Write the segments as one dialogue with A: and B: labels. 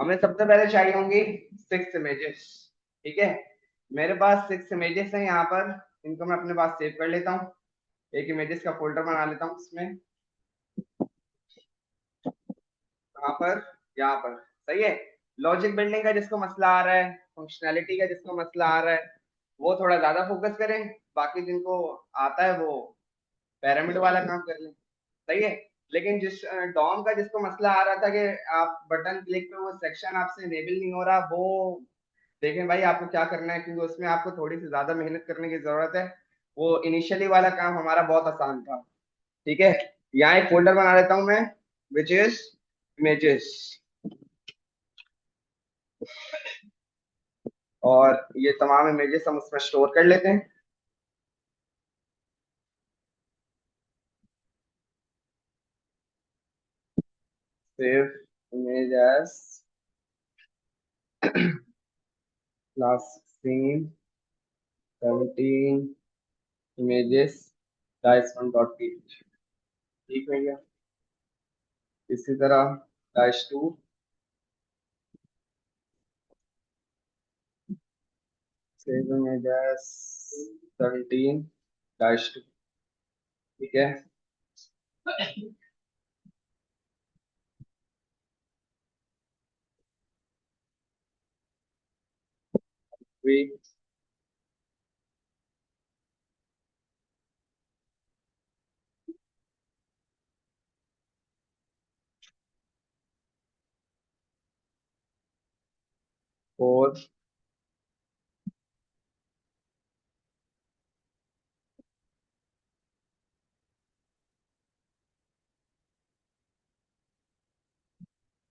A: हमें सबसे पहले चाहिए होंगी 6 इमेजेस। ठीक है, मेरे पास 6 इमेजेस हैं यहाँ पर। इनको मैं अपने पास सेव कर लेता हूँ। एक इमेजेस का फोल्डर बना लेता हूँ इसमें। कहाँ पर? यहाँ पर। सही है। लॉजिक बिल्डिंग का जिसको मसला आ रहा है, फंक्शनैलिटी का जिसको मसला आ रहा है, वो थोड़ा ज्यादा फोकस करें। बाकी जिनको आता है वो पैरामिड वाला काम कर लें। सही है। लेकिन जिस डॉम का जिसको मसला आ रहा था कि आप बटन क्लिक पे वो सेक्शन आपसे इनेबल नहीं हो रहा, वो देखें भाई आपको क्या करना है, क्योंकि उसमें आपको थोड़ी सी ज्यादा मेहनत करने की जरूरत है। वो इनिशियली वाला काम हमारा बहुत आसान था। ठीक है, यहाँ एक फोल्डर बना लेता हूँ मैं, विच इज इमेजेस। और ये तमाम इमेजेस हम उसमें स्टोर कर लेते हैं। Save image as class 16 17 images डाइस1.ph। ठीक है भैया। इसी तरह डाइस2, सेव इमेज एज 17 डाइस2। ठीक है। वी 4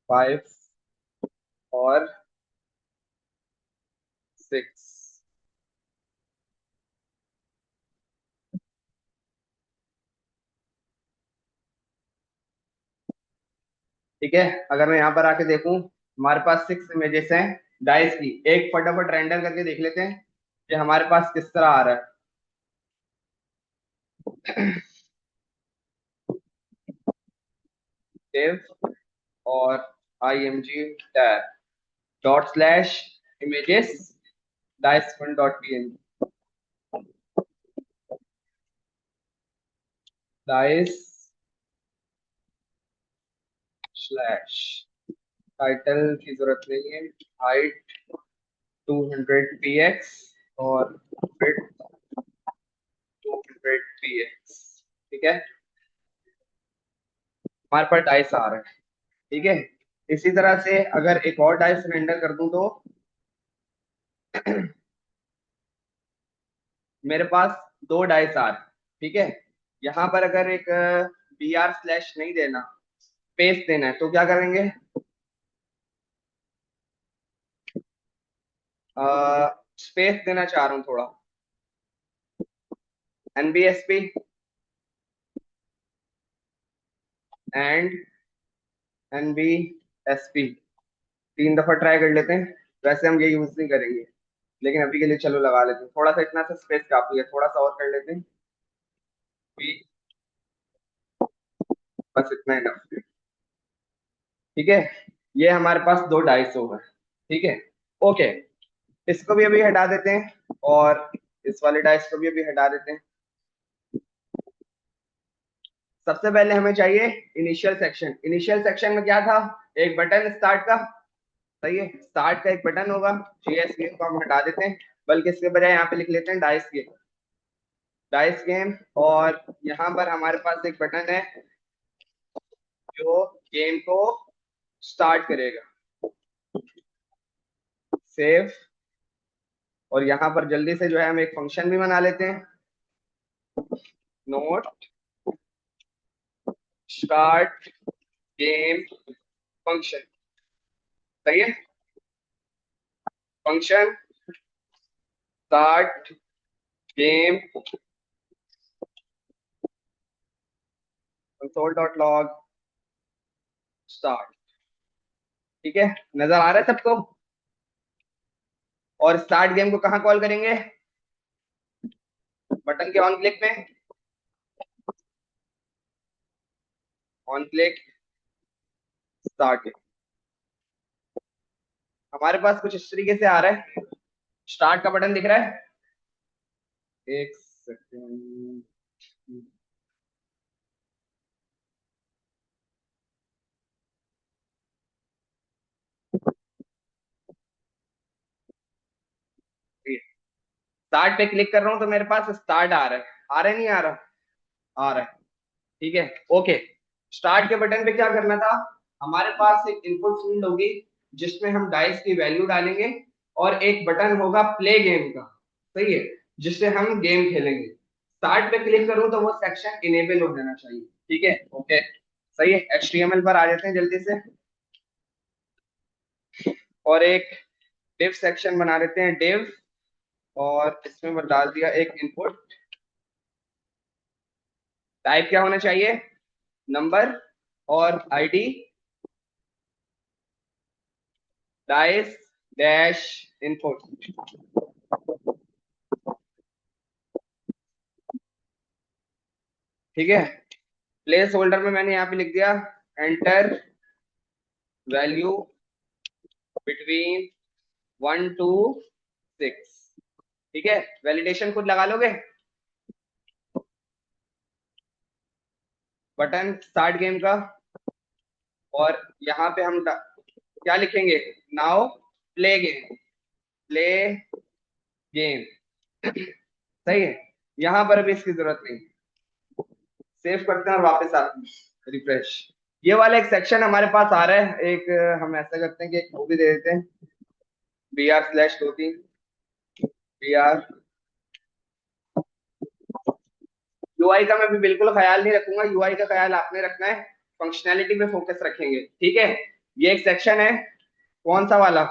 A: 5 और 6। ठीक है, अगर मैं यहाँ पर आके देखूं, हमारे पास 6 इमेजेस हैं डाइस की। एक फटाफट रेंडर करके देख लेते हैं कि हमारे पास किस तरह आ रहा है। सेव और img tab dot slash images डाइस1.png डाइस स्लैश टाइटल की जरूरत नहीं है, हाइट 200 px और विड्थ 200 px। ठीक है, हमारे पास डाइस आ रहा है। ठीक है, इसी तरह से अगर एक और डाइस रेंडर कर दूं तो मेरे पास 2 डाइस आ रहे हैं। ठीक है, यहाँ पर अगर एक br स्लैश नहीं देना, स्पेस देना है, तो क्या करेंगे? स्पेस देना चाह रहा हूँ थोड़ा। nbsp एंड nbsp 3 दफा ट्राई कर लेते हैं। वैसे हम ये यूज नहीं करेंगे, लेकिन अभी के लिए चलो लगा लेते हैं। थोड़ा सा इतना सा स्पेस काफी है, थोड़ा सा और कर लेते हैं। बस इतना ही। ठीक है, ये हमारे पास 2 डाइस हो गए। ठीक है, ओके। इसको भी अभी हटा देते हैं और इस वाले डाइस को भी अभी हटा देते हैं। सबसे पहले हमें चाहिए इनिशियल सेक्शन। इनिशियल सेक्शन में क्या था? एक बटन स्टार्ट का। सही है, स्टार्ट का एक बटन होगा। जीएस गेम को हम हटा देते हैं, बल्कि इसके बजाय यहाँ पे लिख लेते हैं डाइस गेम। Dice game. और यहाँ पर हमारे पास एक बटन है जो गेम को स्टार्ट करेगा। सेव। और यहाँ पर जल्दी से जो है हम एक फंक्शन भी बना लेते हैं, नोट स्टार्ट गेम फंक्शन। सही है, function start game console dot log start. ठीक है, नजर आ रहा है सबको? और स्टार्ट गेम को कहाँ कॉल करेंगे? बटन के ऑन क्लिक पे। On click start game. हमारे पास कुछ इस तरीके से आ रहा है। स्टार्ट का बटन दिख रहा है। एक सेकेंड। स्टार्ट पे क्लिक कर रहा हूँ तो मेरे पास स्टार्ट आ रहा है। आ रहा है नहीं आ रहा? आ रहा है। ठीक है। ओके। स्टार्ट के बटन पे क्या करना था? हमारे पास एक इनपुट फील्ड होगी जिसमें हम डाइस की वैल्यू डालेंगे, और एक बटन होगा प्ले गेम का। सही है। जिससे हम गेम खेलेंगे। स्टार्ट पे क्लिक करूं तो वो सेक्शन इनेबल हो जाना चाहिए। ठीक है। ओके। सही है। एचटीएमएल पर आ जाते हैं जल्दी से। और एक डिव सेक्शन बना देते हैं, डिव। और इसमें मैं डाल दिया एक इनपुट। टाइप क्या होना चाहिए? नंबर। और आईडी डाइस डैश इनपुट। ठीक है। प्लेस होल्डर में मैंने यहाँ पे लिख दिया एंटर वैल्यू बिटवीन 1 to 6। ठीक है। वैलिडेशन खुद लगा लोगे। बटन स्टार्ट गेम का। और यहाँ पे हम क्या लिखेंगे? Now play game. Play game. सही है। यहाँ पर अभी इसकी जरूरत नहीं। सेव करते हैं और वापस आते हैं, रिफ्रेश। ये वाला एक सेक्शन हमारे पास आ रहा है। एक हम ऐसा करते हैं कि एक वो भी दे देते हैं, br/2 3 br। यूआई का मैं भी बिल्कुल ख्याल नहीं रखूंगा, यूआई का ख्याल आपने रखना है। फंक्शनैलिटी पे फोकस रखेंगे। ठीक है। ये एक सेक्शन है। कौन सा वाला?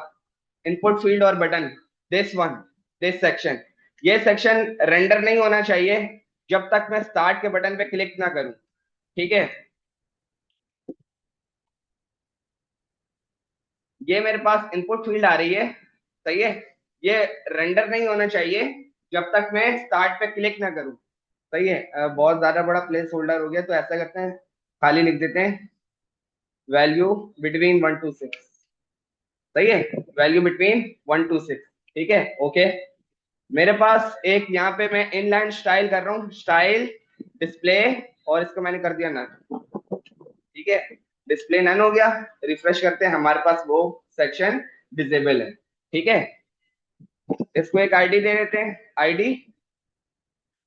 A: इनपुट फील्ड और button. This one. This section. ये सेक्शन रेंडर नहीं होना चाहिए जब तक मैं स्टार्ट के बटन पे क्लिक ना करूं। ठीक है। ये मेरे पास इनपुट फील्ड आ रही है। सही है। ये रेंडर नहीं होना चाहिए जब तक मैं स्टार्ट पे क्लिक ना करूं। सही है। बहुत ज्यादा बड़ा प्लेस होल्डर हो गया तो ऐसा करते हैं, खाली लिख देते हैं वैल्यू बिटवीन 1 to 6। सही है। Value between 1 to 6। ठीक है। ओके। मेरे पास एक यहाँ पे मैं इनलाइन स्टाइल कर रहा हूँ, स्टाइल डिस्प्ले। और इसको मैंने कर दिया नन। ठीक है। डिस्प्ले नन हो गया। रिफ्रेश करते हैं, हमारे पास वो सेक्शन डिसेबल है। ठीक है। इसको एक आईडी दे देते हैं, आईडी।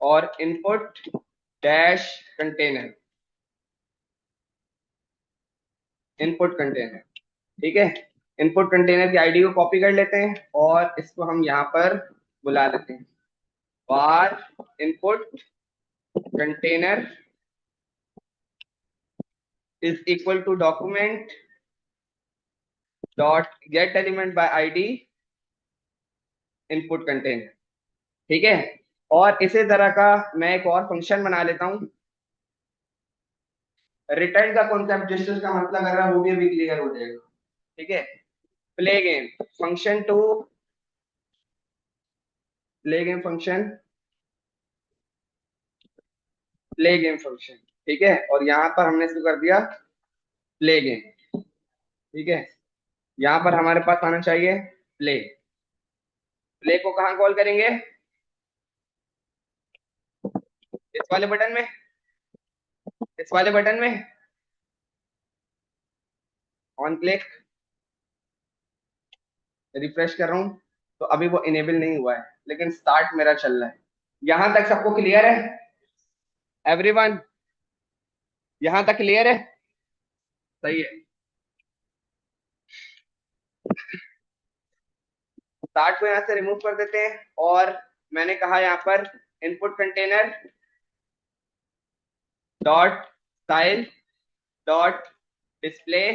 A: और input dash container. Input container. ठीक है। इनपुट कंटेनर की आईडी को कॉपी कर लेते हैं और इसको हम यहाँ पर बुला लेते हैं। Var input container is equal to document dot get element by ID input container. ठीक है। और इसी तरह का मैं एक और फंक्शन बना लेता हूँ। रिटर्न का कॉन्सेप्ट जिस चीज का मतलब कर रहा है वो भी अभी क्लियर हो जाएगा। ठीक है। Play game function two. Play game function. Play game function. ठीक है। और यहाँ पर हमने इसको कर दिया प्ले गेम। ठीक है। यहाँ पर हमारे पास आना चाहिए प्ले। प्ले को कहाँ कॉल करेंगे? इस वाले बटन में। इस वाले बटन में ऑन क्लिक। रिफ्रेश कर रहा हूँ तो अभी वो इनेबल नहीं हुआ है, लेकिन स्टार्ट मेरा चल रहा है। यहां तक सबको क्लियर है एवरीवन? यहां तक क्लियर है? सही है। स्टार्ट को यहां से रिमूव कर देते हैं। और मैंने कहा यहाँ पर input container dot style dot display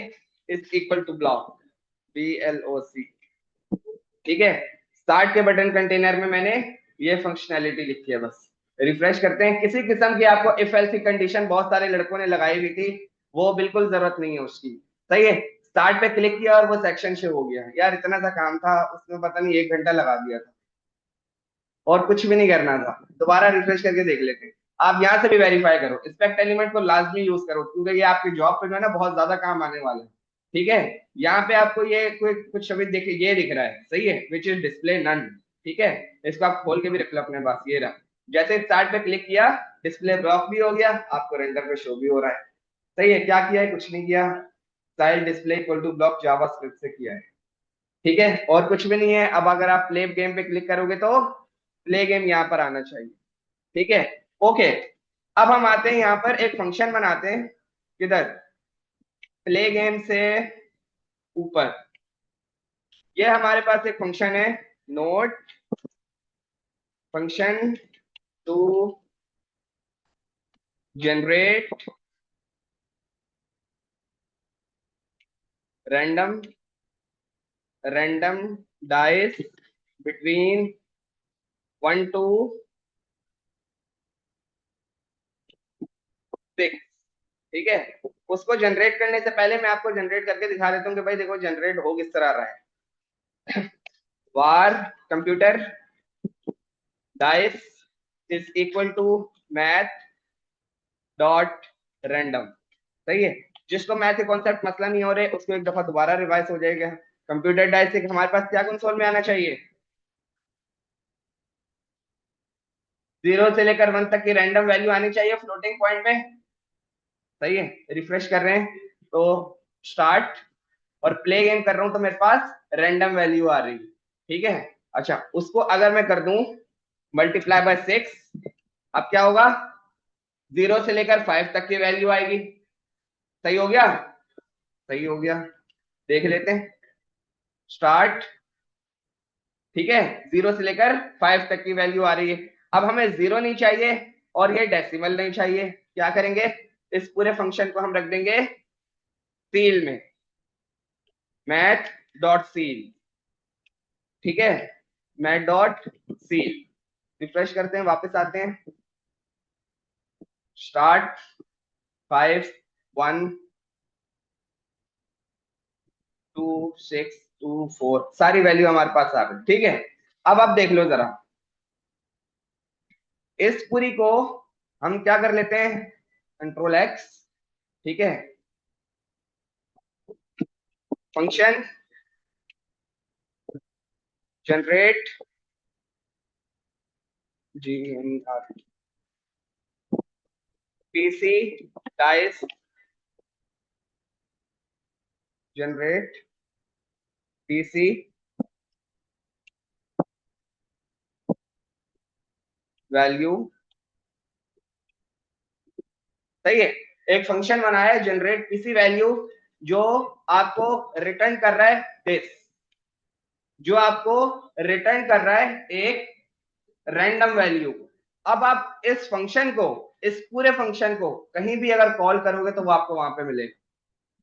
A: is equal to block, BLOC। ठीक है। स्टार्ट के बटन कंटेनर में मैंने ये फंक्शनैलिटी लिखी है बस। रिफ्रेश करते हैं। किसी किस्म की आपको इफ एल्स की कंडीशन बहुत सारे लड़कों ने लगाई हुई थी, वो बिल्कुल जरूरत नहीं है उसकी। सही है। स्टार्ट पे क्लिक किया और वो सेक्शन शो हो गया। यार इतना सा काम था, उसमें पता नहीं 1 घंटा लगा दिया था और कुछ भी नहीं करना था। दोबारा रिफ्रेश करके देख लेते हैं। आप यहाँ से भी वेरीफाई करो, इंस्पेक्ट एलिमेंट को लाजमी यूज करो, क्योंकि ये आपकी जॉब पे जो है ना बहुत ज्यादा काम आने वाला है। ठीक है, यहाँ पे आपको ये कोई कुछ शब्द दिख, ये दिख रहा है, सही है, विच इज डिस्प्ले नन। ठीक है, इसको आप खोल के भी रख लो अपने पास, ये रहा। जैसे स्टार्ट पे क्लिक किया, डिस्प्ले ब्लॉक भी हो गया, आपको रेंडर पे शो भी हो रहा है। सही है, क्या किया है, कुछ नहीं किया, style display equal to block JavaScript से किया है। ठीक है, और कुछ भी नहीं है। अब अगर आप प्ले गेम पे क्लिक करोगे तो प्ले गेम यहाँ पर आना चाहिए। ठीक है, ओके। अब हम आते हैं यहाँ पर एक फंक्शन बनाते हैं, किधर, प्ले गेम से ऊपर। ये हमारे पास एक फंक्शन है, note function to generate random random dice between 1 to 6। ठीक है, उसको जनरेट करने से पहले मैं आपको जनरेट करके दिखा देता हूँ कि भाई देखो जनरेट हो किस तरह रहा है। Var computer dice is equal to math dot random. सही है, जिसको मैथ के कॉन्सेप्ट मसला नहीं हो रहे उसको एक दफा दोबारा रिवाइज हो जाएगा। कंप्यूटर डाइस से हमारे पास क्या कंसोल में आना चाहिए, 0 से लेकर 1 तक की रैंडम वैल्यू आनी चाहिए फ्लोटिंग पॉइंट में। सही है, रिफ्रेश कर रहे हैं तो स्टार्ट, और प्ले गेम कर रहा हूं तो मेरे पास रैंडम वैल्यू आ रही है। ठीक है, अच्छा, उसको अगर मैं कर दूं मल्टीप्लाई बाय 6, अब क्या होगा, 0 से लेकर 5 तक की वैल्यू आएगी। सही हो गया, सही हो गया, देख लेते हैं, स्टार्ट। ठीक है, 0 से लेकर 5 तक की वैल्यू आ रही है। अब हमें जीरो नहीं चाहिए और ये डेसिमल नहीं चाहिए, क्या करेंगे, इस पूरे फंक्शन को हम रख देंगे सील में, मैथ डॉट सील। ठीक है, मैथ डॉट सील, रिफ्रेश करते हैं, वापस आते हैं, स्टार्ट, 5 1 2 6 2 4, सारी वैल्यू हमारे पास आ गई। ठीक है, अब आप देख लो जरा, इस पूरी को हम क्या कर लेते हैं, कंट्रोल एक्स। ठीक है, function generate PC dice generate PC value. सही है, एक फंक्शन बनाया है जनरेट पीसी वैल्यू, जो आपको रिटर्न कर रहा है दिस, जो आपको रिटर्न कर रहा है एक रैंडम वैल्यू। अब आप इस फंक्शन को, इस पूरे फंक्शन को कहीं भी अगर कॉल करोगे तो वो आपको वहां पे मिलेगा।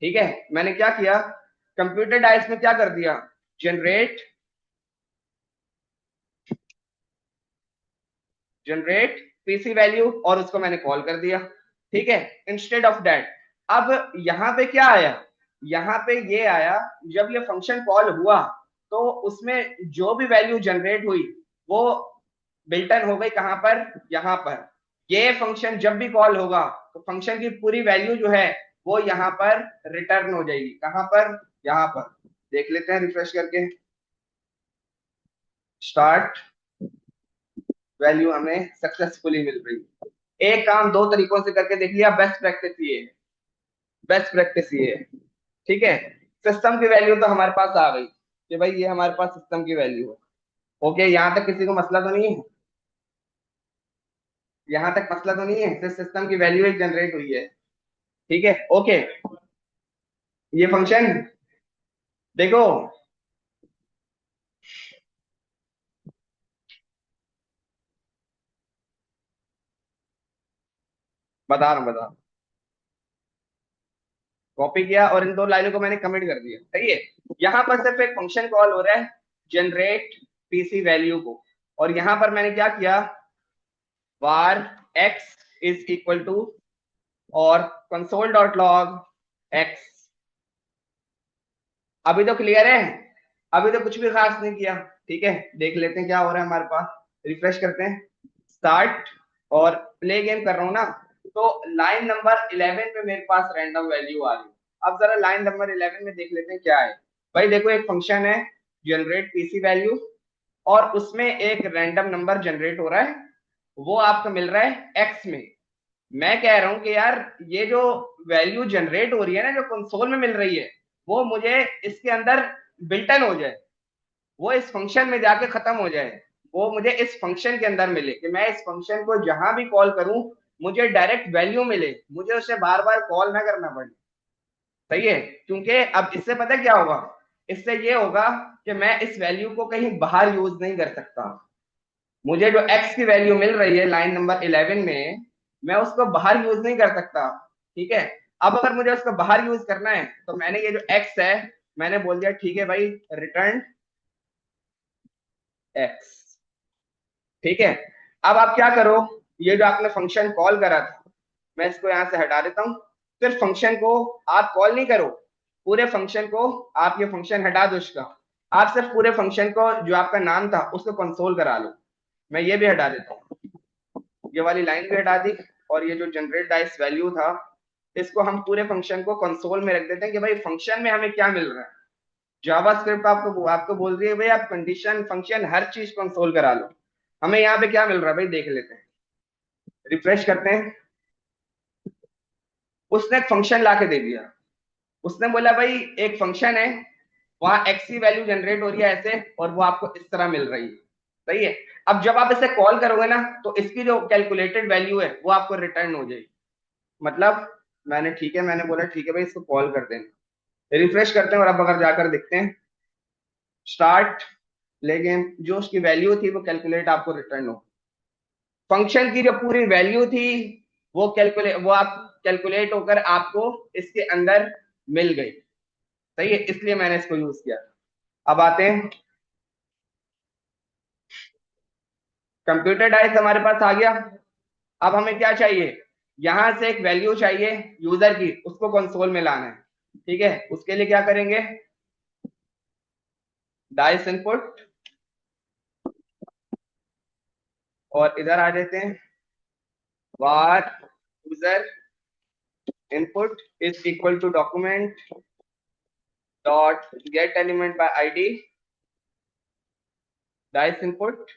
A: ठीक है, मैंने क्या किया, कंप्यूटर डाइस में क्या कर दिया, जनरेट जनरेट पीसी वैल्यू, और उसको मैंने कॉल कर दिया। ठीक है, इंस्टेड ऑफ दैट, अब यहाँ पे क्या आया, यहाँ पे ये आया, जब ये फंक्शन कॉल हुआ तो उसमें जो भी वैल्यू जनरेट हुई वो बिल्टन हो गई कहां पर, यहाँ पर। ये फंक्शन जब भी कॉल होगा तो फंक्शन की पूरी वैल्यू जो है वो यहाँ पर रिटर्न हो जाएगी, कहां पर, यहाँ पर। देख लेते हैं रिफ्रेश करके, स्टार्ट, वैल्यू हमें सक्सेसफुली मिल रही है। एक काम दो तरीकों से करके देख लिया, बेस्ट प्रैक्टिस ये है, बेस्ट प्रैक्टिस ये है। ठीक है, सिस्टम की वैल्यू तो हमारे पास आ गई कि भाई ये हमारे पास सिस्टम की वैल्यू है। ओके, यहां तक किसी को मसला तो नहीं है, यहां तक मसला तो नहीं है, सिर्फ सिस्टम की वैल्यू एक जनरेट हुई है। ठीक है, ओके, ये फंक्शन देखो, बता रहा हूं, कॉपी किया और इन दो लाइनों को मैंने कमेंट कर दिया। सही है, यहाँ पर सिर्फ एक फंक्शन कॉल हो रहा है जनरेट पीसी वैल्यू को, और यहाँ पर मैंने क्या किया, var x is equal to, और कंसोल डॉट लॉग एक्स। अभी तो क्लियर है, अभी तो कुछ भी खास नहीं किया। ठीक है, देख लेते हैं क्या हो रहा है हमारे पास, रिफ्रेश करते हैं, स्टार्ट, और प्ले गेम कर रहा हूं ना, तो लाइन नंबर 11 पे मेरे पास रैंडम वैल्यू आ रही है। अब जरा लाइन नंबर 11 में देख लेते हैं क्या है। भाई देखो, एक फंक्शन है जनरेट पीसी वैल्यू, और उसमें एक रैंडम नंबर जनरेट हो रहा है, वो आपको मिल रहा है एक्स में। मैं कह रहा हूं कि यार, ये जो वैल्यू जनरेट हो रही है ना, जो कंसोल में मिल रही है, वो मुझे इसके अंदर बिल्टन हो जाए, वो इस फंक्शन में जाके खत्म हो जाए, वो मुझे इस फंक्शन के अंदर मिले, कि मैं इस फंक्शन को जहां भी कॉल करूं मुझे डायरेक्ट वैल्यू मिले, मुझे उसे बार बार कॉल ना करना पड़े। सही है, क्योंकि अब इससे पता क्या होगा, इससे ये होगा कि मैं इस वैल्यू को कहीं बाहर यूज नहीं कर सकता। मुझे जो एक्स की वैल्यू मिल रही है लाइन नंबर 11 में, मैं उसको बाहर यूज नहीं कर सकता। ठीक है, अब अगर मुझे उसको बाहर यूज करना है, तो मैंने ये जो एक्स है, मैंने बोल दिया ठीक है भाई, रिटर्न एक्स। ठीक है, अब आप क्या करो, ये जो आपने फंक्शन कॉल करा था, मैं इसको यहां से हटा देता हूं। सिर्फ फंक्शन को आप कॉल नहीं करो, पूरे फंक्शन को, आप ये फंक्शन हटा दो इसका, आप सिर्फ पूरे फंक्शन को जो आपका नाम था उसको कंसोल करा लो। मैं ये भी हटा देता हूँ, ये वाली लाइन भी हटा दी, और ये जो जनरेट डाइस वैल्यू था, इसको हम पूरे फंक्शन को कंसोल में रख देते हैं कि भाई फंक्शन में हमें क्या मिल रहा है। जावा स्क्रिप्ट आपको आपको बोल रही है भाई आप कंडीशन फंक्शन हर चीज कंसोल करा लो। हमें यहाँ पे क्या मिल रहा है भाई, देख लेते हैं, रिफ्रेश करते हैं। उसने एक फंक्शन ला के दे दिया, उसने बोला भाई एक फंक्शन है, वहां एक्स की वैल्यू जनरेट हो रही है ऐसे, और वो आपको इस तरह मिल रही है। सही है, अब जब आप इसे कॉल करोगे ना, तो इसकी जो कैलकुलेटेड वैल्यू है वो आपको रिटर्न हो जाएगी। मतलब मैंने, ठीक है, मैंने बोला ठीक है भाई इसको कॉल कर दें, रिफ्रेश करते हैं, और अब अगर जाकर देखते हैं स्टार्ट, लेकिन जो उसकी वैल्यू थी वो कैलकुलेट आपको रिटर्न हो, फंक्शन की जो पूरी वैल्यू थी वो आप कैलकुलेट होकर आपको इसके अंदर मिल गई। सही है, इसलिए मैंने इसको यूज किया। अब आते हैं, कंप्यूटर डाइस हमारे पास आ गया। अब हमें क्या चाहिए, यहां से एक वैल्यू चाहिए यूजर की, उसको कंसोल में लाना है। ठीक है, उसके लिए क्या करेंगे, डाइस इनपुट, और इधर आ जाते हैं, var user input is equal to document dot get element by id dice input।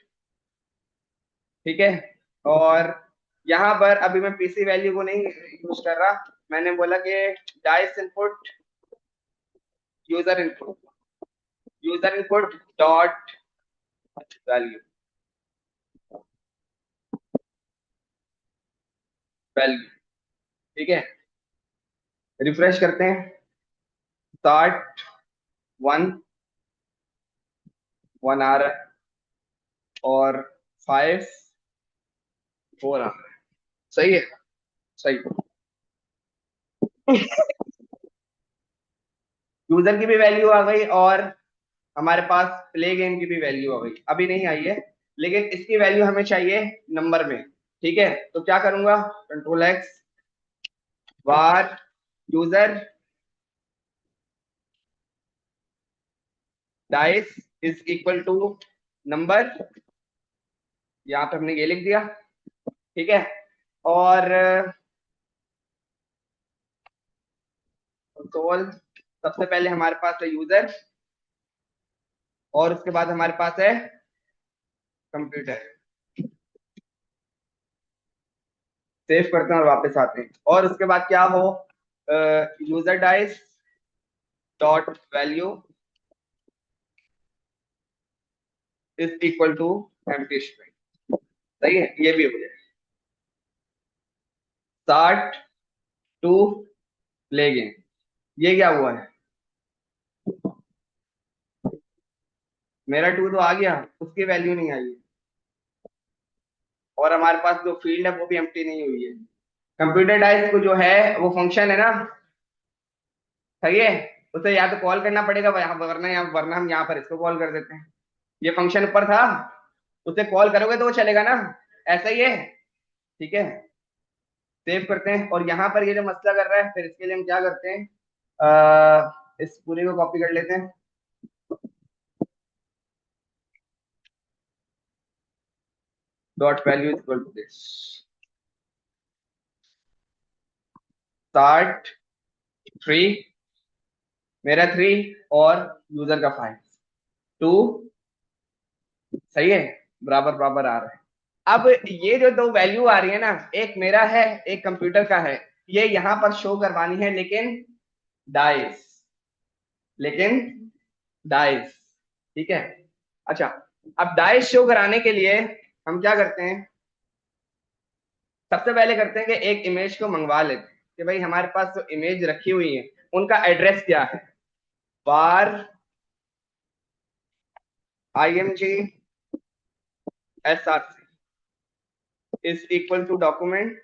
A: ठीक है, और यहाँ पर अभी मैं पीसी वैल्यू को नहीं यूज कर रहा, मैंने बोला कि dice input user input dot value value. ठीक है, रिफ्रेश करते हैं, स्टार्ट 1 1 आ रहा है, और 5 4 आ रहा है। सही है, सही। यूजर की भी वैल्यू आ गई, और हमारे पास प्ले गेम की भी वैल्यू आ गई, अभी नहीं आई है, लेकिन इसकी वैल्यू हमें चाहिए नंबर में। ठीक है, तो क्या करूंगा, control X, var user dice is equal to number, यहाँ पे हमने ये लिख दिया। ठीक है, और कंसोल, सबसे पहले हमारे पास है यूजर, और उसके बाद हमारे पास है कंप्यूटर। सेव करते हैं और वापस आते हैं, और उसके बाद क्या हो, user dice dot value is equal to empty string. सही है, ये भी हो जाए, स्टार्ट टू प्ले गेम। ये क्या हुआ है, मेरा टू तो आ गया, उसकी वैल्यू नहीं आई है, और हमारे पास जो फील्ड है वो भी एम्प्टी नहीं हुई है। कंप्यूटर डाइस को जो है, वो फंक्शन है ना, सही है, उसे या तो कॉल करना पड़ेगा, वरना हम यहाँ पर इसको कॉल कर देते हैं। ये फंक्शन ऊपर था, उसे कॉल करोगे तो वो चलेगा ना, ऐसा ही है। ठीक है, सेव करते हैं, और यहाँ पर ये जो मसला कर रहा है, फिर इसके लिए हम क्या करते हैं, इस पूरे को कॉपी कर लेते हैं, dot value equal to this, start 3 मेरा 3 और यूजर का 5, 2। सही है, बराबर बराबर आ रहा है। अब ये जो दो वैल्यू आ रही है ना, एक मेरा है एक कंप्यूटर का है, ये यहां पर शो करवानी है, लेकिन डाइस, लेकिन डाइस। ठीक है। अच्छा, अब डाइस शो कराने के लिए हम क्या करते हैं, सबसे पहले करते हैं कि एक इमेज को मंगवा लेते हैं कि भाई हमारे पास जो इमेज रखी हुई है उनका एड्रेस क्या है। Var img src is equal to document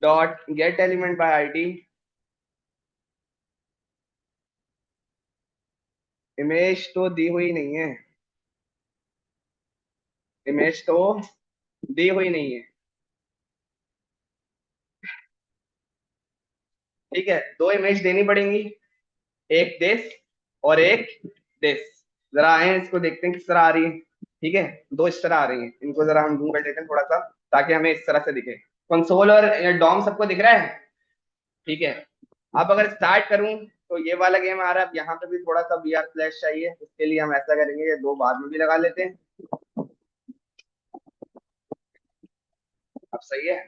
A: dot get element by ID. Image तो दी हुई नहीं है, इमेज तो दी हुई नहीं है। ठीक है, दो इमेज देनी पड़ेंगी, एक दिस और एक दिस। जरा आए इसको देखते हैं किस तरह आ रही है। ठीक है, दो इस तरह आ रही हैं, इनको जरा हम जूम कर देते हैं थोड़ा सा, ताकि हमें इस तरह से दिखे। कंसोल और डॉम सबको दिख रहा है। ठीक है, अब अगर स्टार्ट करूं तो ये वाला गेम आ रहा है। अब यहाँ पे भी थोड़ा सा बी आर फ्लैश चाहिए, उसके लिए हम ऐसा करेंगे, ये दो बाद में भी लगा लेते हैं। अब सही है।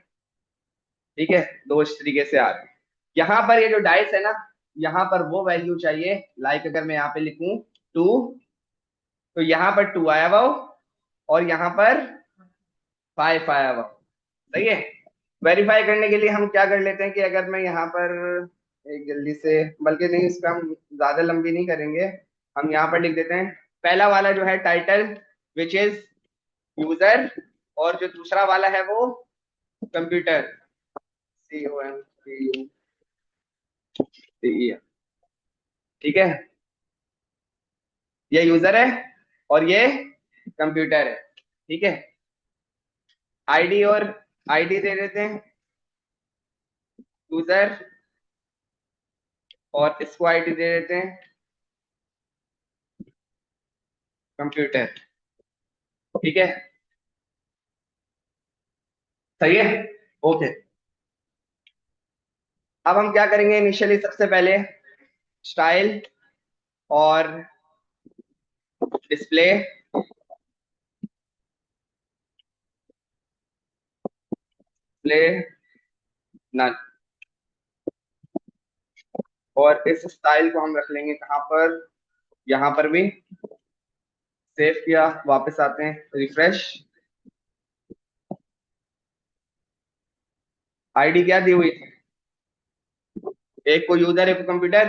A: ठीक है, दो इस तरीके से आ रहे हैं। यहाँ पर ये जो डाइस है ना, यहाँ पर वो वैल्यू चाहिए, लाइक अगर मैं यहाँ पे लिखूं 2, तो यहाँ पर 2 आया हुआ हो, और यहाँ पर 5 आया हुआ हो। सही है। वेरीफाई करने के लिए हम क्या कर लेते हैं कि अगर मैं यहाँ पर एक जल्दी से, बल्कि नहीं इसका हम ज्यादा लंबी नहीं करेंगे, हम यहाँ पर लिख देते हैं पहला वाला जो है टाइटल, विच इज यूजर, और जो दूसरा वाला है वो कंप्यूटर, COMPUTER। ठीक है, ये यूजर है और ये कंप्यूटर है। ठीक है, आईडी और आईडी दे देते हैं यूजर, और इसको आईडी दे देते हैं कंप्यूटर। ठीक है, सही है। ओके, अब हम क्या करेंगे, इनिशियली सबसे पहले स्टाइल और डिस्प्ले, डिस्प्ले नन, और इस स्टाइल को हम रख लेंगे कहाँ पर, यहाँ पर भी। सेव किया, वापस आते हैं, रिफ्रेश। आईडी क्या दी हुई थी, एक को यूजर एक को computer.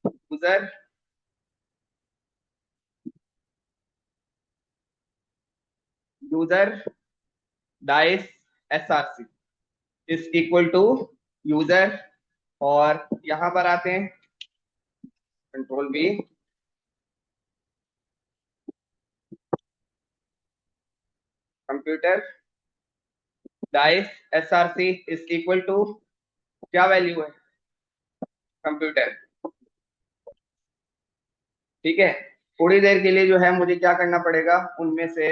A: User user dice SRC is equal to user, और यहां पर आते हैं control B, computer dice SRC is equal to, क्या वैल्यू है, कंप्यूटर। ठीक है, थोड़ी देर के लिए जो है मुझे क्या करना पड़ेगा उनमें से,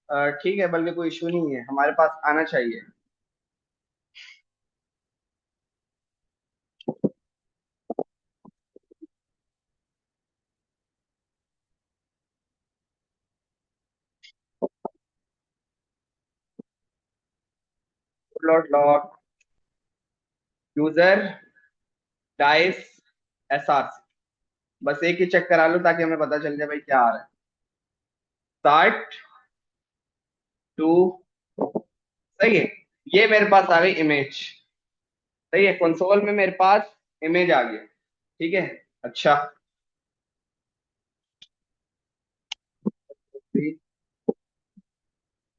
A: ठीक है, बल्कि कोई इशू नहीं है, हमारे पास आना चाहिए। Lot lot user dice SRC, बस एक ही चेक करा लो ताकि हमें पता चल जाए भाई क्या आ रहा है। स्टार्ट टू, सही है, ये मेरे पास आ गई इमेज। सही है, कंसोल में मेरे पास इमेज आ गया। ठीक है। अच्छा,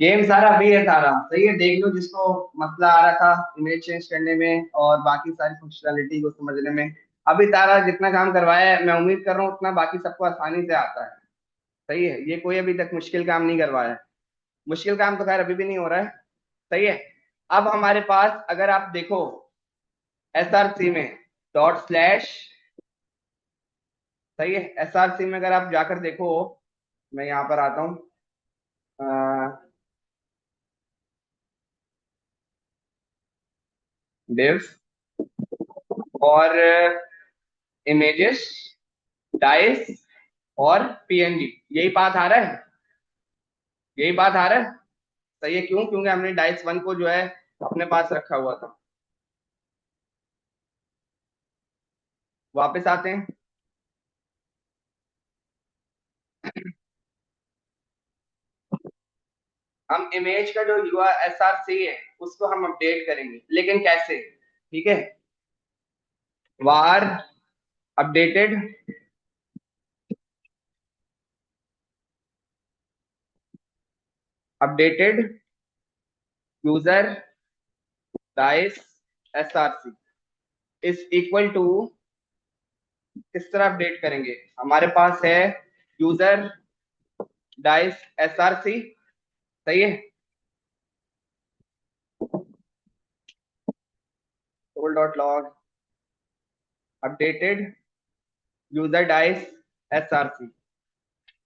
A: गेम सारा अभी है सारा, सही है, देख लो जिसको मसला आ रहा था इमेज चेंज करने में और बाकी सारी फंक्शनैलिटी को समझने में। अभी तारा जितना काम करवाया है, मैं उम्मीद कर रहा हूँ उतना बाकी सबको आसानी से आता है। सही है, ये कोई अभी तक मुश्किल काम नहीं करवाया है। मुश्किल काम तो खैर अभी भी नहीं हो रहा है। सही है। अब हमारे पास अगर आप देखो एसआरसी में डॉट स्लैश, सही है, एसआरसी में अगर आप जाकर देखो, मैं यहाँ पर आता हूँ, डिव और इमेजेस, डाइस और पीएनजी, यही पाथ आ रहा है, यही बात आ रहा है। सही है, क्यों? क्योंकि हमने डाइस वन को जो है अपने पास रखा हुआ था। वापस आते हैं। हम इमेज का जो URSRC है उसको हम अपडेट करेंगे, लेकिन कैसे? ठीक है, var updated updated user dice SRC is equal to, किस तरह अपडेट करेंगे? हमारे पास है यूजर डाइस SRC, सही है, toll dot log updated user dice SRC।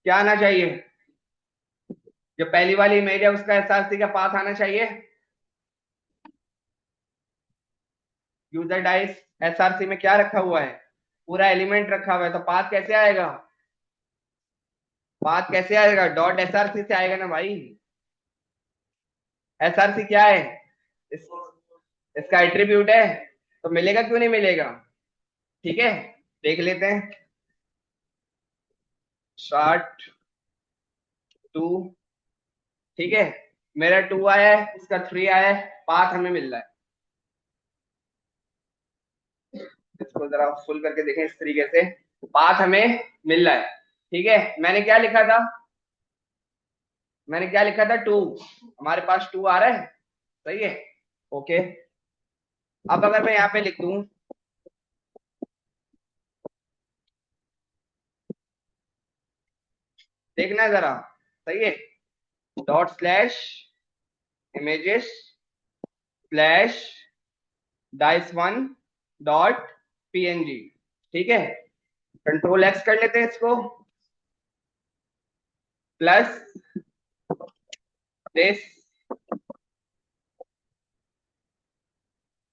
A: क्या आना चाहिए? जो पहली वाली इमेज है उसका SRC का पाथ आना चाहिए। यूजर डाइस SRC में क्या रखा हुआ है? पूरा एलिमेंट रखा हुआ है, तो पाथ कैसे आएगा? पाथ कैसे आएगा? डॉट SRC से आएगा ना भाई। SRC क्या है? इस, इसका एट्रीब्यूट है, तो मिलेगा क्यों नहीं मिलेगा? ठीक है, देख लेते हैं। स्टार्ट टू, ठीक है, मेरा 2 आया है, इसका 3 आया है, पाथ हमें मिल रहा है। इसको जरा फुल करके देखें, इस तरीके से पाथ हमें मिल रहा है। ठीक है, मैंने क्या लिखा था? मैंने क्या लिखा था? 2। हमारे पास 2 आ रहा है, सही है, ओके। अब अगर मैं यहाँ पे लिख दूं, देखना है जरा, सही है, dot slash images slash dice one dot PNG, ठीक है। कंट्रोल X कर लेते हैं इसको, प्लस दिस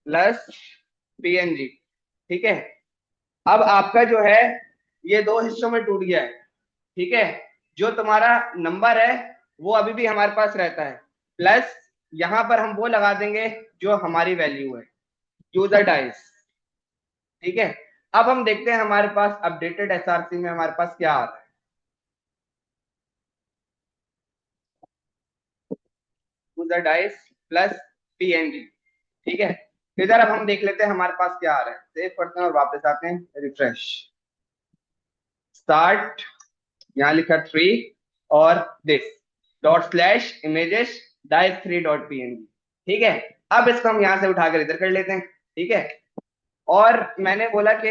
A: प्लस PNG, ठीक है। अब आपका जो है ये दो हिस्सों में टूट गया है, ठीक है। जो तुम्हारा नंबर है वो अभी भी हमारे पास रहता है, प्लस यहां पर हम वो लगा देंगे जो हमारी वैल्यू है, यूजर डाइस, ठीक है। अब हम देखते हैं हमारे पास अपडेटेड SRC में हमारे पास क्या आ रहा है। यूजर डाइस प्लस PNG, ठीक है। इधर अब हम देख लेते हैं हमारे पास क्या आ रहा है, सेव करते हैं और वापस आते हैं, रिफ्रेश, स्टार्ट, यहाँ लिखा 3 और this dot slash images dice 3 dot PNG, ठीक है। अब इसको हम यहां से उठाकर इधर कर लेते हैं, ठीक है। और मैंने बोला कि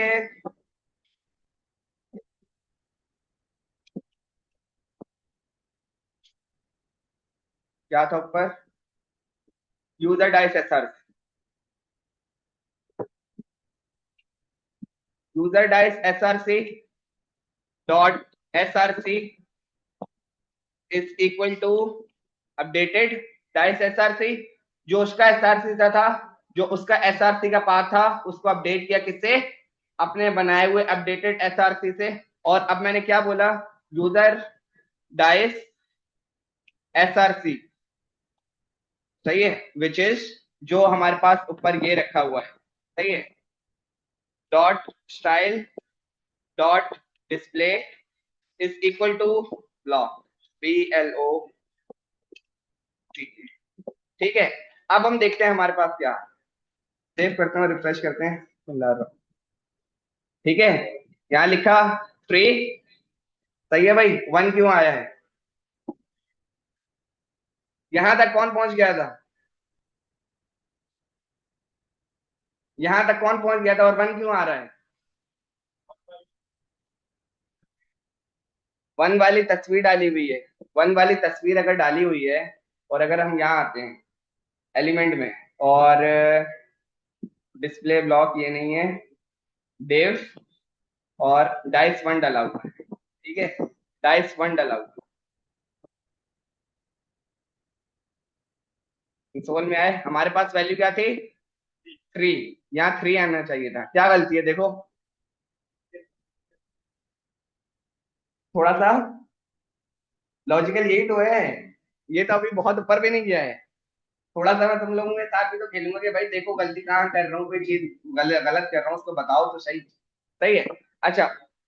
A: क्या था ऊपर? User dice SRC, user dice SRC dot SRC is equal to updated dice SRC। जो उसका SRC था, जो उसका SRC का पाथ था, उसको अपडेट किया किससे? अपने बनाए हुए अपडेटेड SRC से। और अब मैंने क्या बोला? यूजर डाइस SRC, सही है, विच इज जो हमारे पास ऊपर ये रखा हुआ है, सही है, dot style dot display is equal to block BLOC, ठीक है। अब हम देखते हैं हमारे पास क्या है। सेव करते हैं, रिफ्रेश करते हैं, ठीक है। यहाँ लिखा 3, सही है भाई। 1 क्यों आया है? यहां तक कौन पहुंच गया था? यहां तक कौन पहुंच गया था और 1 क्यों आ रहा है? 1 वाली तस्वीर डाली हुई है, 1 वाली तस्वीर अगर डाली हुई है, और अगर हम यहाँ आते हैं एलिमेंट में, और डिस्प्ले ब्लॉक ये नहीं है, डेव, और डाइस 1 डाला हुआ है, ठीक है, डाइस 1 डाला हुआ है, कंसोल में आए, हमारे पास वैल्यू क्या थी? 3। यहाँ 3 आना चाहिए था, क्या गलती है देखो। थोड़ा सा लॉजिकल यही तो है। ये तो अभी बहुत ऊपर भी नहीं गया है। थोड़ा सा मैं तुम लोगों के साथ भी तो खेलूंगा कि भाई देखो गलती कहाँ कर रहा हूँ, कोई चीज गलत गलत कर रहा हूँ उसको बताओ तो सही। सही है। अच्छा,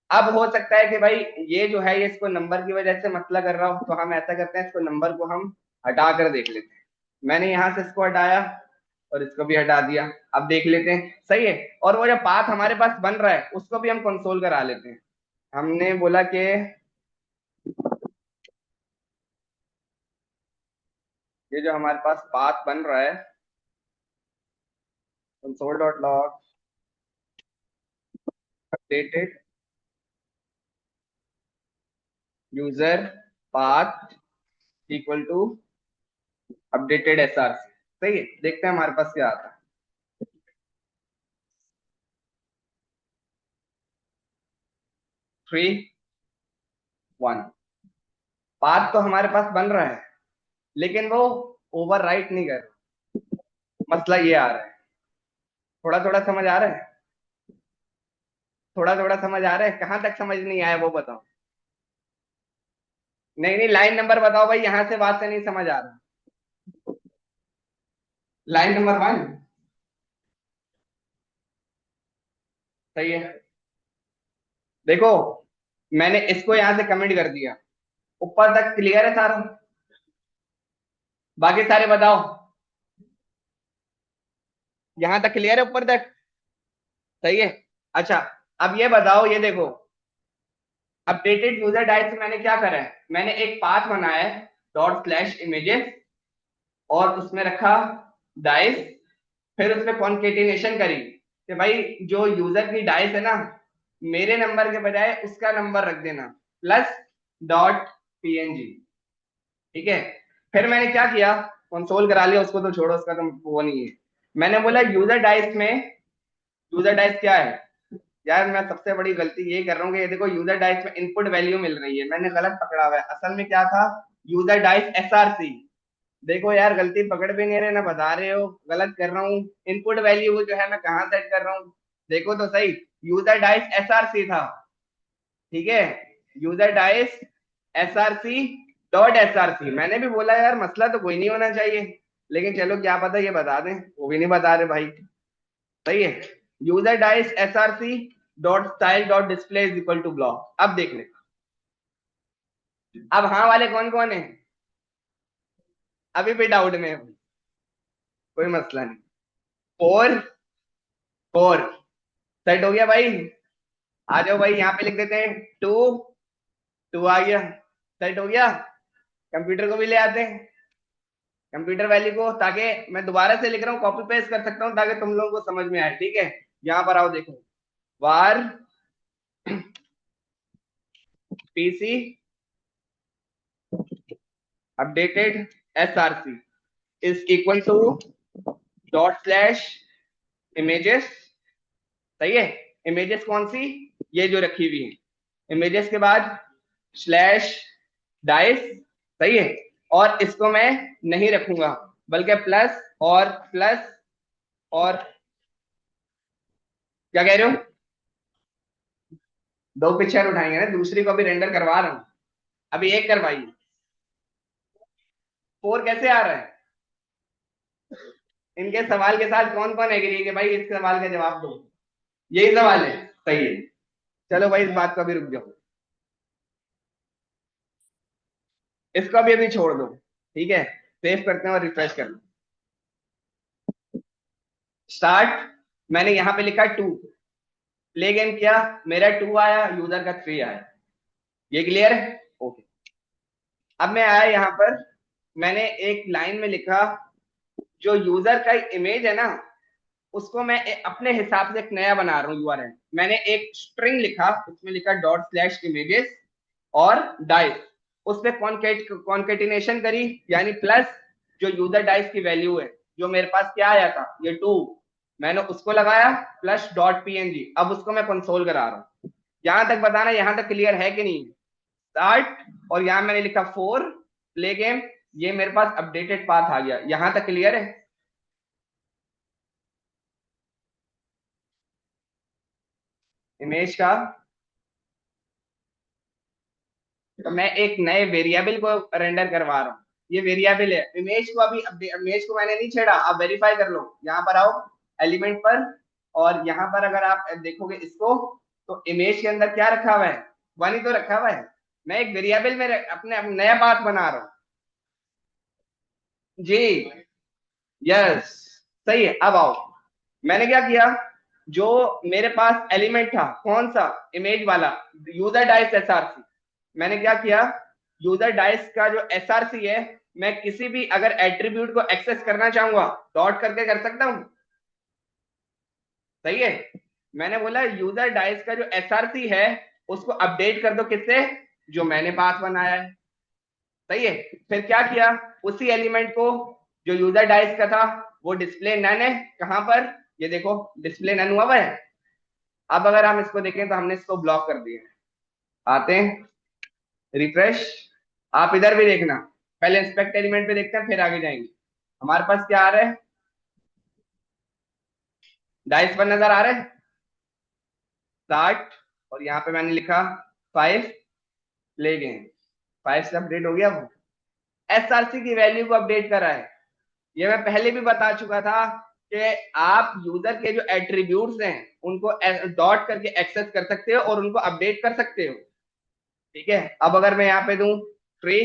A: अब हो सकता है कि भाई ये जो है ये इसको नंबर की वजह से मसला कर रहा हूँ, तो हम ऐसा करते हैं इसको नंबर को हम हटा कर देख लेते हैं। मैंने यहाँ से इसको हटाया और इसको भी हटा दिया। अब देख लेते हैं सही है। और वो जो पाथ हमारे पास बन रहा है उसको भी हम कंसोल करा लेते हैं। हमने बोला कि ये जो हमारे पास पाथ बन रहा है, console dot log updated user path equal to updated SRC. सही है, देखते हैं हमारे पास क्या आता है। 3 1। पाथ तो हमारे पास बन रहा है लेकिन वो ओवरराइट नहीं कर रहा। मसला ये आ रहा है। थोड़ा थोड़ा समझ आ रहा है। थोड़ा थोड़ा समझ आ रहा है, कहां तक समझ नहीं आया वो बताओ। नहीं नहीं, लाइन नंबर बताओ भाई, यहां से बात से नहीं समझ आ रहा। Line number 1। सही है। देखो, मैंने इसको यहां से कमेंट कर दिया। ऊपर तक क्लियर है सारा। बाकी सारे बताओ। यहां तक क्लियर है ऊपर तक। सही है। अच्छा, अब ये बताओ, ये देखो अपडेटेड यूजर डाइस में मैंने क्या करा है, मैंने एक पाथ बनाया है डॉट स्लैश इमेजेस और उसमें रखा डाइस। फिर उसमें कॉन्केटिनेशन करी कि भाई जो यूजर की डाइस है ना, मेरे नंबर के बजाय उसका नंबर रख देना प्लस डॉट पीएनजी। ठीक है। फिर मैंने क्या किया, कंसोल करा लिया उसको तो छोड़ो, उसका तो वो नहीं है। मैंने बोला यूजर डाइस में, यूजर डाइस क्या है यार, मैं सबसे बड़ी गलती ये कर रहा हूँ कि ये देखो यूजर डाइस में इनपुट वैल्यू मिल रही है, मैंने गलत पकड़ा हुआ है। असल में क्या था, यूजर डाइस एसआरसी। देखो यार, गलती पकड़ भी नहीं रहे ना बता रहे हो, गलत कर रहा हूँ। इनपुट वैल्यू जो है मैं कहाँ सेट कर रहा हूँ, देखो तो सही। यूजर डाइस एसआरसी था। ठीक है। User dice SRC dot SRC, मैंने भी बोला यार मसला तो कोई नहीं होना चाहिए, लेकिन चलो क्या पता ये बता दें, वो भी नहीं बता रहे भाई। सही है। User dice SRC dot style dot display is equal to block. अब देख ले। अब हाँ वाले कौन कौन है, अभी भी डाउट में है। कोई मसला नहीं। 4 4 सेट हो गया भाई। आ जाओ भाई, यहाँ पे लिख देते हैं 2 2 आ गया। सेट हो गया। कंप्यूटर को भी ले आते हैं, कंप्यूटर वैल्यू को, ताकि मैं दोबारा से लिख रहा हूँ कॉपी पेस्ट कर सकता हूँ ताकि तुम लोगों को समझ में आए। ठीक है। यहाँ पर आओ देखो, var PC updated SRC is equal to dot slash images. सही है। इमेजेस कौन सी, ये जो रखी हुई है, इमेजेस के बाद स्लैश डाइस। सही है। और इसको मैं नहीं रखूंगा बल्कि प्लस और प्लस और, क्या कह रहे हो, दो पिक्चर उठाएंगे ना, दूसरी को भी रेंडर करवा रहा हूं, अभी एक करवाइए। 4 कैसे आ रहा है, इनके सवाल के साथ कौन कौन एग्री है कि भाई इस सवाल का जवाब दो, यही सवाल है। सही है। चलो भाई, इस बात को अभी रुक जाओ, इसको अभी छोड़ दो। ठीक है। सेव करते हैं और रिफ्रेश कर लो। स्टार्ट। मैंने यहां पे लिखा 2, प्ले गेम किया, मेरा 2 आया, यूजर का 3 आया। ये क्लियर है। ओके। अब मैं आया यहाँ पर, मैंने एक लाइन में लिखा जो यूजर का इमेज है ना, उसको मैं अपने हिसाब से एक नया बना रहा हूँ यूआरएल। मैंने एक स्ट्रिंग लिखा, उसमें लिखा डॉट स्लैश इमेजेस और डाइस। उस पर कॉन्केटिनेशन करी, यानी प्लस जो यूजर डाइस की वैल्यू है, जो मेरे पास क्या आया था ये 2, मैंने उसको लगाया प्लस डॉट पीएनजी। अब उसको मैं कंसोल करा रहा हूँ। यहां तक बताना, यहां तक क्लियर है कि नहीं। स्टार्ट, और यहां मैंने लिखा 4 प्ले गेम, ये मेरे पास अपडेटेड पाथ आ गया। यहां तक क्लियर है। इमेज का, तो मैं एक नए वेरिएबल को रेंडर करवा रहा हूँ। ये वेरिएबल है, इमेज को अभी इमेज को मैंने नहीं छेड़ा, आप वेरीफाई कर लो। यहाँ पर आओ एलिमेंट पर, और यहाँ पर अगर आप देखोगे इसको, तो इमेज के अंदर क्या रखा हुआ है, वन ही तो रखा हुआ है। मैं एक वेरिएबल में अपने नया पाथ बना रहा हूँ। जी, यस, सही है। अब आओ, मैंने क्या किया, जो मेरे पास एलिमेंट था कौन सा, इमेज वाला, यूजर डाइस एसआरसी, मैंने क्या किया, यूजर डाइस का जो एसआरसी है, मैं किसी भी अगर एट्रीब्यूट को एक्सेस करना चाहूंगा डॉट करके कर सकता हूं। सही है। मैंने बोला यूजर डाइस का जो एसआरसी है उसको अपडेट कर दो, किससे, जो मैंने पाथ बनाया है। सही है। फिर क्या किया, उसी एलिमेंट को जो यूजर डाइस का था वो डिस्प्ले नन है, कहां पर, ये देखो डिस्प्ले नन हुआ है। अब अगर हम इसको देखें तो हमने इसको ब्लॉक कर दिया है। आते हैं, रिफ्रेश, आप इधर भी देखना, पहले इंस्पेक्ट एलिमेंट पे देखते हैं फिर आगे जाएंगे। हमारे पास क्या आ रहा है, डाइस पर नजर आ रहा है, 60, और यहाँ पे मैंने लिखा 5 ले गए, 5 से अपडेट हो गया वो। एसआरसी की वैल्यू को अपडेट करा है। ये मैं पहले भी बता चुका था कि आप यूजर के जो एट्रीब्यूट्स हैं उनको डॉट करके एक्सेस कर सकते हो और उनको अपडेट कर सकते हो। ठीक है। अब अगर मैं यहाँ पे दूं ट्री,